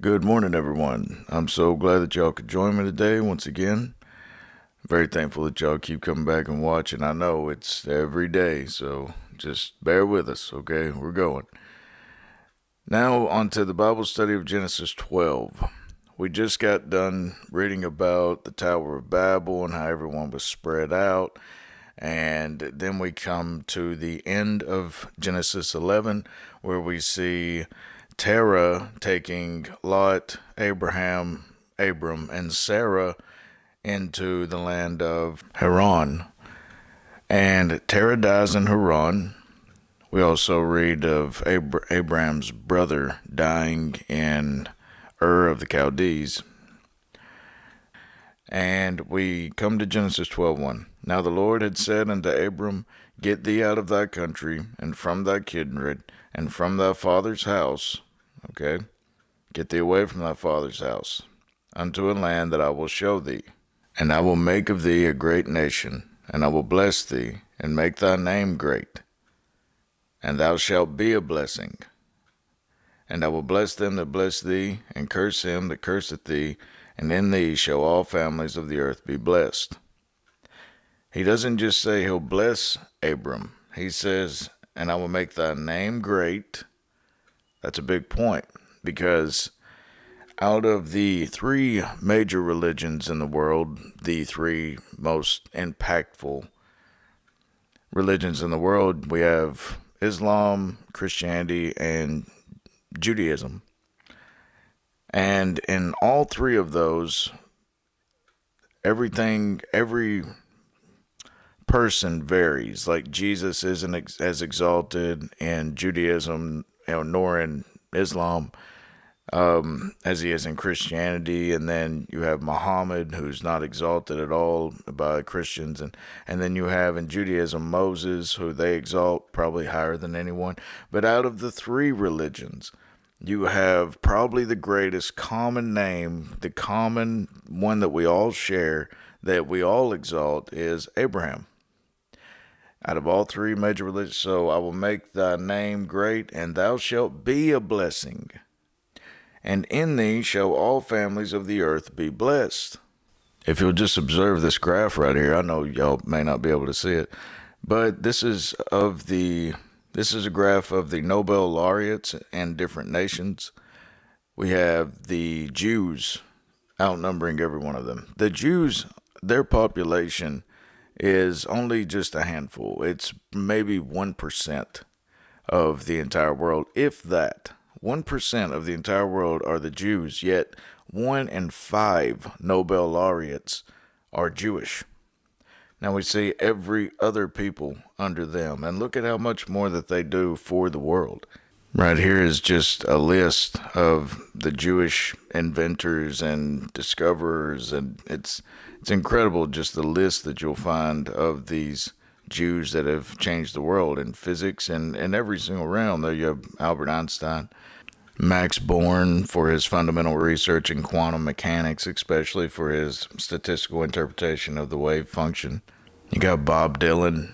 Good morning, everyone. I'm so glad that y'all could join me today once again. Very thankful that y'all keep coming back and watching. I know it's every day, so just bear with us, okay? We're going. Now, on to the Bible study of Genesis 12. We just got done reading about the Tower of Babel and how everyone was spread out. And then we come to the end of Genesis 11, where we see Terah taking Lot, Abram, and Sarah into the land of Haran. And Terah dies in Haran. We also read of Abram's brother dying in Ur of the Chaldees. And we come to Genesis 12:1. Now the Lord had said unto Abram, Get thee out of thy country, and from thy kindred, and from thy father's house. Okay? Get thee away from thy father's house, unto a land that I will show thee. And I will make of thee a great nation, and I will bless thee, and make thy name great. And thou shalt be a blessing. And I will bless them that bless thee, and curse him that curseth thee, and in thee shall all families of the earth be blessed. He doesn't just say he'll bless Abram. He says, and I will make thy name great. That's a big point, because out of the three major religions in the world, the three most impactful religions in the world, we have Islam, Christianity, and Judaism. And in all three of those, every person varies. Like Jesus isn't as exalted in Judaism, nor in Islam, as he is in Christianity. And then you have Muhammad, who's not exalted at all by Christians. And then you have in Judaism Moses, who they exalt probably higher than anyone. But out of the three religions, you have probably the greatest common name, the common one that we all share, that we all exalt, is Abraham. Out of all three major religions, so I will make thy name great, and thou shalt be a blessing. And in thee shall all families of the earth be blessed. If you'll just observe this graph right here, I know y'all may not be able to see it, but this is a graph of the Nobel laureates in different nations. We have the Jews outnumbering every one of them. The Jews, their population is only just a handful. It's maybe 1% of the entire world, if that. 1% of the entire world are the Jews, yet 1 in 5 Nobel laureates are Jewish. Now we see every other people under them, and look at how much more that they do for the world. Right here is just a list of the Jewish inventors and discoverers, and it's incredible just the list that you'll find of these Jews that have changed the world in physics and in every single realm. There you have Albert Einstein, Max Born for his fundamental research in quantum mechanics, especially for his statistical interpretation of the wave function. You got Bob Dylan,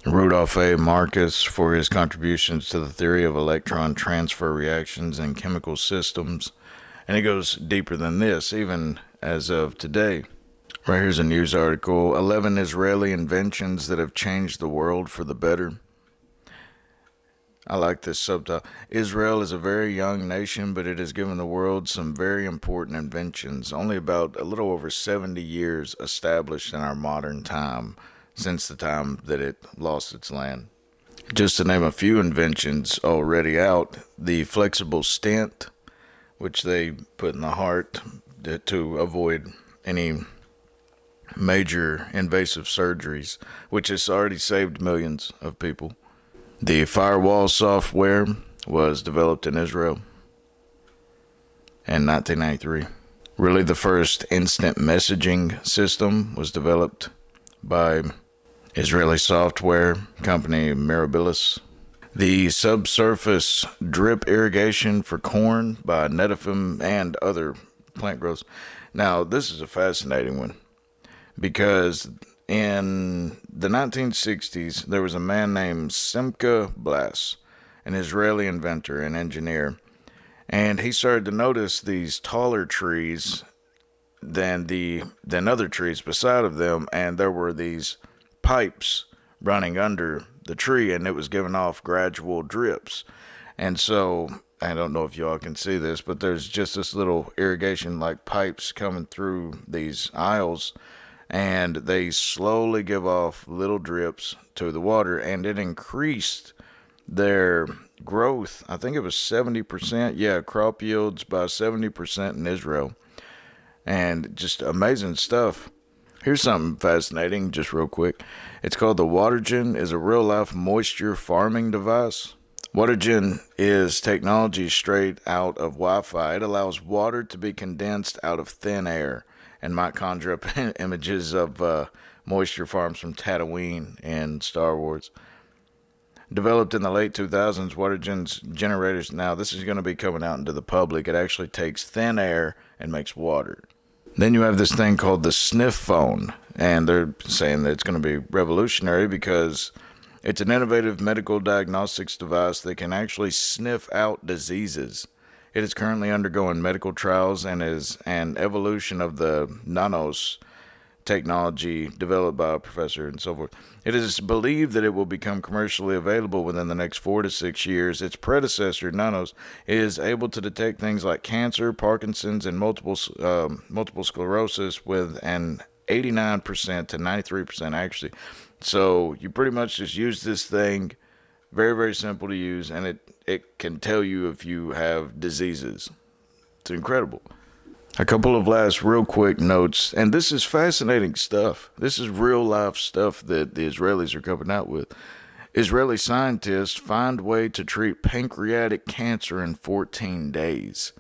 Rudolf A. Marcus for his contributions to the theory of electron transfer reactions in chemical systems. And it goes deeper than this, even as of today. Right here's a news article, 11 Israeli inventions that have changed the world for the better. I like this subtitle. Israel is a very young nation, but it has given the world some very important inventions. Only about a little over 70 years established in our modern time, since the time that it lost its land. Just to name a few inventions already out, the flexible stent, which they put in the heart to avoid any major invasive surgeries, which has already saved millions of people. The firewall software was developed in Israel in 1993. Really, the first instant messaging system was developed by Israeli software company Mirabilis. The subsurface drip irrigation for corn by Netafim and other plant growths. Now, this is a fascinating one, because in the 1960s, there was a man named Simcha Blas, an Israeli inventor and engineer, And he started to notice these taller trees than other trees beside of them, and there were these pipes running under the tree, and it was giving off gradual drips. And so I don't know if y'all can see this, but there's just this little irrigation like pipes coming through these aisles, and they slowly give off little drips to the water, and it increased their growth. I think it was 70%. Yeah, crop yields by 70% in Israel. And just amazing stuff. Here's something fascinating, just real quick. It's called the WaterGen. Is a real-life moisture farming device. WaterGen is technology straight out of Wi-Fi. It allows water to be condensed out of thin air and might conjure up images of moisture farms from Tatooine in Star Wars. Developed in the late 2000s, WaterGen's generators, now this is going to be coming out into the public. It actually takes thin air and makes water. Then you have this thing called the sniff phone, and they're saying that it's going to be revolutionary because it's an innovative medical diagnostics device that can actually sniff out diseases. It is currently undergoing medical trials and is an evolution of the nanos technology developed by a professor and so forth. It is believed that it will become commercially available within the next 4 to 6 years. Its predecessor, Nanos, is able to detect things like cancer, Parkinson's, and multiple sclerosis with an 89% to 93% accuracy. So you pretty much just use this thing, very, very simple to use, and it can tell you if you have diseases. It's incredible. A couple of last real quick notes, and this is fascinating stuff. This is real life stuff that the Israelis are coming out with. Israeli scientists find way to treat pancreatic cancer in 14 days.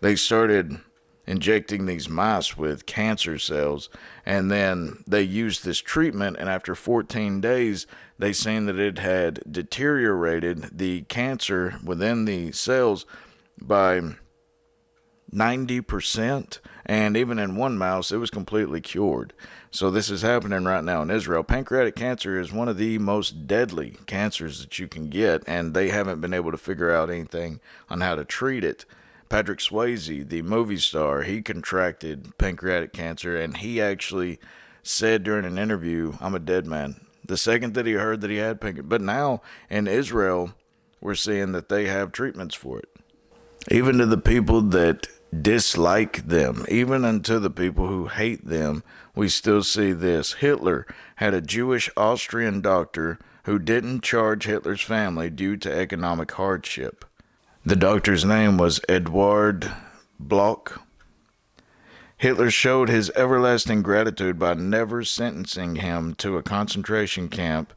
They started injecting these mice with cancer cells, and then they used this treatment, and after 14 days, they seen that it had deteriorated the cancer within the cells by 90%, and even in one mouse, it was completely cured. So this is happening right now in Israel. Pancreatic cancer is one of the most deadly cancers that you can get, and they haven't been able to figure out anything on how to treat it. Patrick Swayze, the movie star, he contracted pancreatic cancer, and he actually said during an interview, "I'm a dead man," the second that he heard that he had pancreatic. But now in Israel, we're seeing that they have treatments for it. Even to the people that dislike them, even unto the people who hate them, we still see this. Hitler had a Jewish Austrian doctor who didn't charge Hitler's family due to economic hardship. The doctor's name was Eduard Bloch. Hitler showed his everlasting gratitude by never sentencing him to a concentration camp,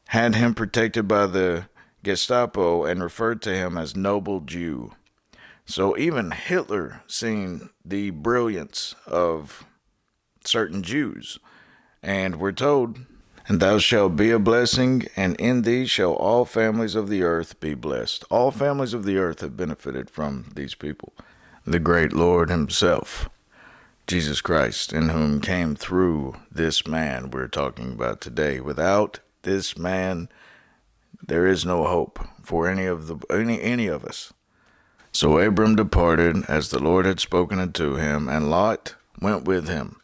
had him protected by the Gestapo, and referred to him as noble Jew. So even Hitler seen the brilliance of certain Jews. And we're told, "And thou shalt be a blessing, and in thee shall all families of the earth be blessed." All families of the earth have benefited from these people. The great Lord himself, Jesus Christ, in whom came through this man we're talking about today. Without this man, there is no hope for any of us. So Abram departed as the Lord had spoken unto him, and Lot went with him.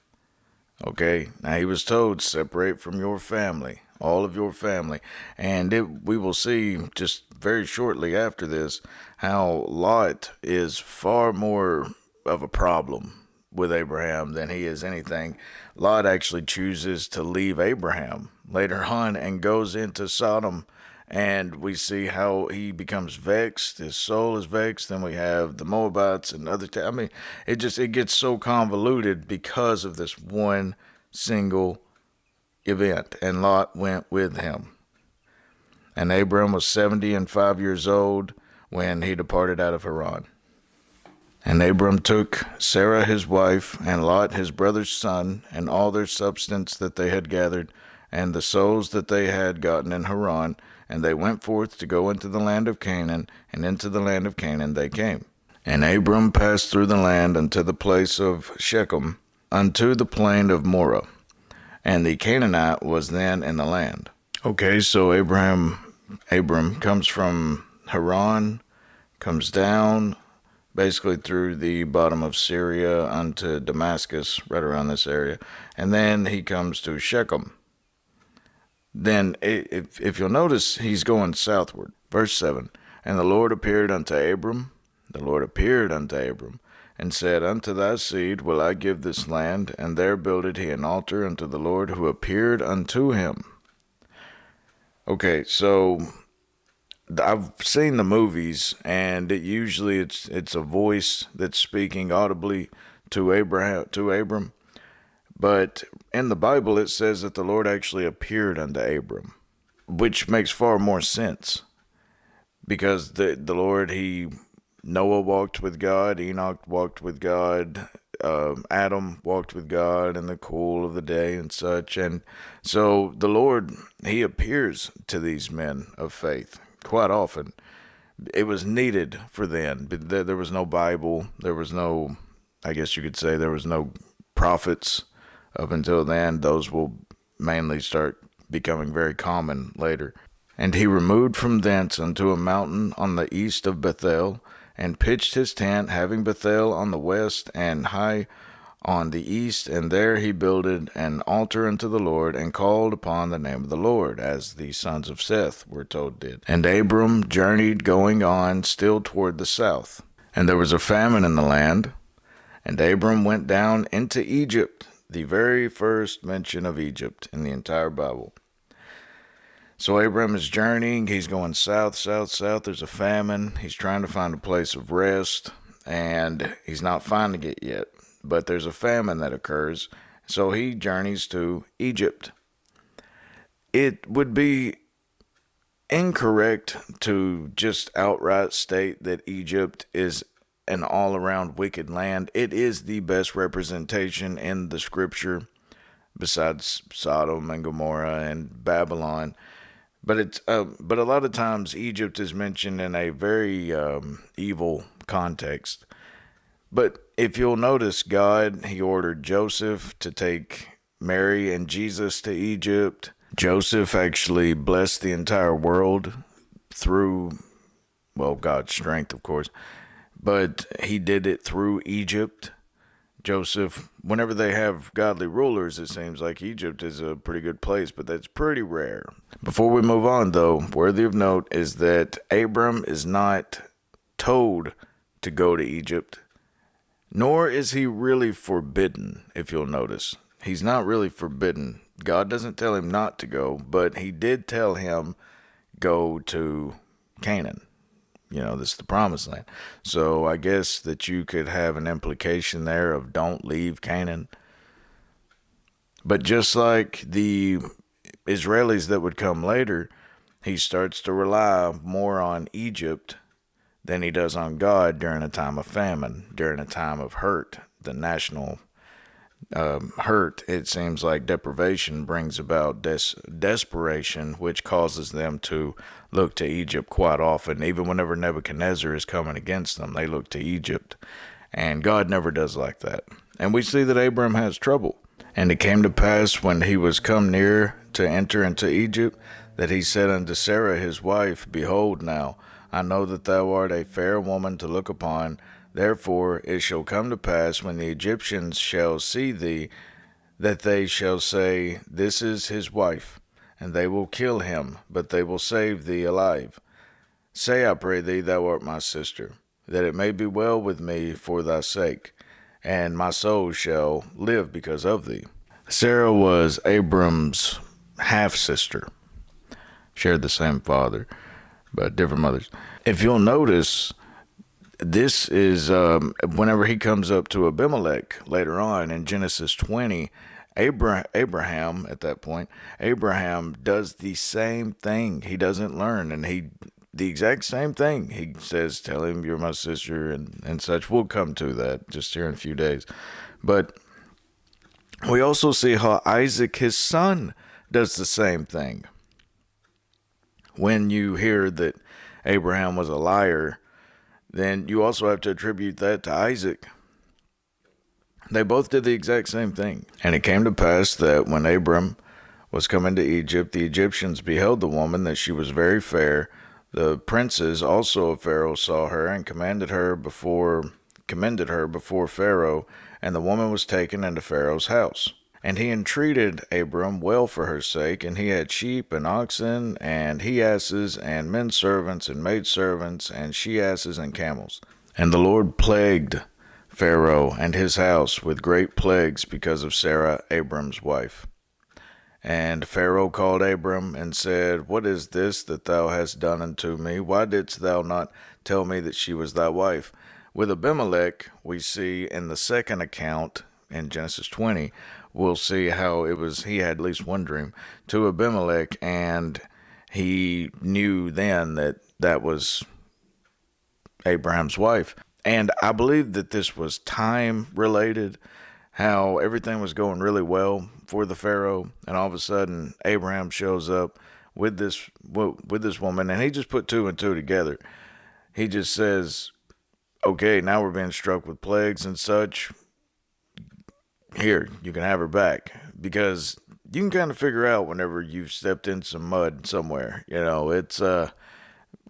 Okay, now he was told, separate from your family, all of your family. And we will see just very shortly after this how Lot is far more of a problem with Abraham than he is anything. Lot actually chooses to leave Abraham later on and goes into Sodom. And we see how he becomes vexed. His soul is vexed. Then we have the Moabites and other. It gets so convoluted because of this one single event. And Lot went with him. And Abram was 75 years old when he departed out of Haran. And Abram took Sarah his wife, and Lot his brother's son, and all their substance that they had gathered, and the souls that they had gotten in Haran, and they went forth to go into the land of Canaan, and into the land of Canaan they came. And Abram passed through the land unto the place of Shechem, unto the plain of Moreh, and the Canaanite was then in the land. Okay, so Abram comes from Haran comes down basically through the bottom of Syria onto Damascus, right around this area, and then he comes to Shechem. Then, if you'll notice, he's going southward. Verse 7, and the Lord appeared unto Abram, and said, Unto thy seed will I give this land, and there builded he an altar unto the Lord who appeared unto him. Okay, so I've seen the movies, and it's a voice that's speaking audibly to Abram. But in the Bible, it says that the Lord actually appeared unto Abram, which makes far more sense. Because the Lord, Noah walked with God, Enoch walked with God, Adam walked with God in the cool of the day and such. And so the Lord, he appears to these men of faith quite often. It was needed for then. There was no Bible. There was no, I guess you could say, there was no prophets up until then. Those will mainly start becoming very common later. And he removed from thence unto a mountain on the east of Bethel, and pitched his tent, having Bethel on the west and Hai on the east, and there he builded an altar unto the Lord, and called upon the name of the Lord, as the sons of Seth were told did. And Abram journeyed going on still toward the south. And there was a famine in the land, and Abram went down into Egypt, the very first mention of Egypt in the entire Bible. So Abram is journeying, he's going south. There's a famine. He's trying to find a place of rest, and he's not finding it yet. But there's a famine that occurs, so he journeys to Egypt. It would be incorrect to just outright state that Egypt is an all-around wicked land. It is the best representation in the scripture, besides Sodom and Gomorrah and Babylon. But but a lot of times Egypt is mentioned in a very evil context. But if you'll notice, God, he ordered Joseph to take Mary and Jesus to Egypt. Joseph actually blessed the entire world through, well, God's strength, of course. But he did it through Egypt. Joseph, whenever they have godly rulers, it seems like Egypt is a pretty good place, but that's pretty rare. Before we move on, though, worthy of note is that Abram is not told to go to Egypt, nor is he really forbidden, if you'll notice. He's not really forbidden. God doesn't tell him not to go, but he did tell him go to Canaan. This is the promised land. So I guess that you could have an implication there of don't leave Canaan. But just like the Israelis that would come later, he starts to rely more on Egypt than he does on God during a time of famine, during a time of hurt, the national hurt. It seems like deprivation brings about desperation, which causes them to look to Egypt quite often. Even whenever Nebuchadnezzar is coming against them, they look to Egypt. And God never does like that. And we see that Abram has trouble. And it came to pass, when he was come near to enter into Egypt, that he said unto Sarah his wife, Behold now, I know that thou art a fair woman to look upon. Therefore it shall come to pass, when the Egyptians shall see thee, that they shall say, This is his wife, and they will kill him, but they will save thee alive. Say, I pray thee, thou art my sister, that it may be well with me for thy sake, and my soul shall live because of thee. Sarah was Abram's half-sister, shared the same father, but different mothers. If you'll notice, this is whenever he comes up to Abimelech later on in Genesis 20, Abraham, at that point, Abraham does the same thing. He doesn't learn, and the exact same thing. He says, tell him you're my sister and such. We'll come to that just here in a few days. But we also see how Isaac, his son, does the same thing. When you hear that Abraham was a liar, then you also have to attribute that to Isaac. They both did the exact same thing. And it came to pass that when Abram was coming to Egypt, the Egyptians beheld the woman, that she was very fair. The princes also of Pharaoh saw her and commended her before Pharaoh, and the woman was taken into Pharaoh's house. And he entreated Abram well for her sake, and he had sheep and oxen, and he asses, and men servants, and maid servants, and she asses, and camels. And the Lord plagued Pharaoh and his house with great plagues because of Sarah, Abram's wife. And Pharaoh called Abram and said, What is this that thou hast done unto me? Why didst thou not tell me that she was thy wife? With Abimelech, we see in the second account in Genesis 20, we'll see how he had at least one dream to Abimelech, and he knew then that that was Abraham's wife. And I believe that this was time related, how everything was going really well for the Pharaoh, and all of a sudden Abraham shows up with this woman, and he just put two and two together. He just says, okay, now we're being struck with plagues and such. Here, you can have her back. Because you can kind of figure out whenever you've stepped in some mud somewhere. It's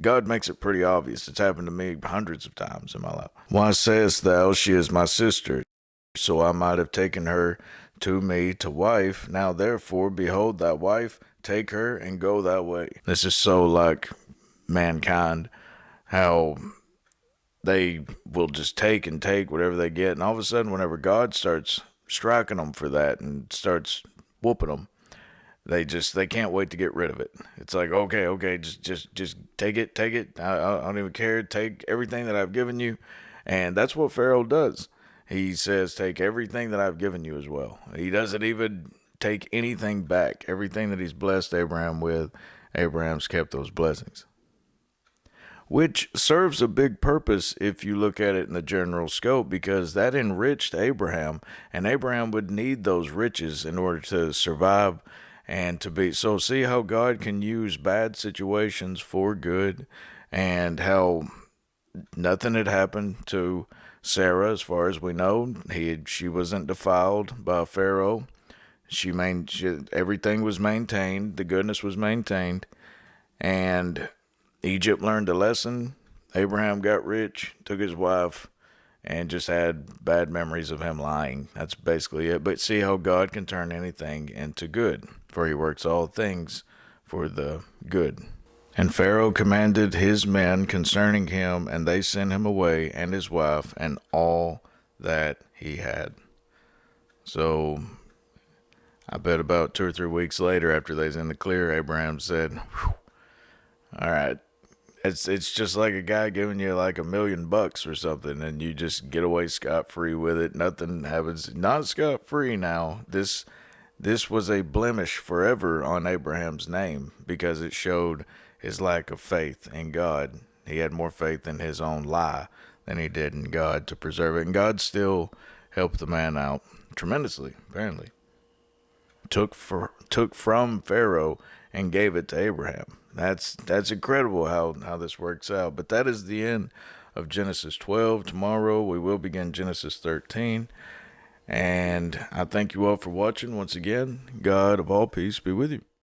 God makes it pretty obvious. It's happened to me hundreds of times in my life. Why sayest thou, she is my sister? So I might have taken her to me to wife. Now therefore, behold thy wife, take her and go thy way. This is so like mankind, how they will just take and take whatever they get. And all of a sudden, whenever God starts striking them for that and starts whooping them, they can't wait to get rid of it. It's like, okay, just take it. I don't even care. Take everything that I've given you. And that's what Pharaoh does. He says, take everything that I've given you as well. He doesn't even take anything back. Everything that he's blessed Abraham with, Abraham's kept those blessings. Which serves a big purpose if you look at it in the general scope, because that enriched Abraham, and Abraham would need those riches in order to survive and to be. So see how God can use bad situations for good, and how nothing had happened to Sarah as far as we know. She wasn't defiled by Pharaoh. Everything was maintained. The goodness was maintained, and Egypt learned a lesson. Abraham got rich, took his wife, and just had bad memories of him lying. That's basically it. But see how God can turn anything into good, for he works all things for the good. And Pharaoh commanded his men concerning him, and they sent him away, and his wife, and all that he had. So I bet about 2 or 3 weeks later, after they was in the clear, Abraham said, all right, it's just like a guy giving you like $1 million or something, and you just get away scot-free with it. Nothing happens. Not scot-free now. This was a blemish forever on Abraham's name, because it showed his lack of faith in God. He had more faith in his own lie than he did in God to preserve it. And God still helped the man out tremendously, apparently. Took from Pharaoh and gave it to Abraham. That's incredible how this works out. But that is the end of Genesis 12. Tomorrow we will begin Genesis 13. And I thank you all for watching. Once again, God of all peace be with you.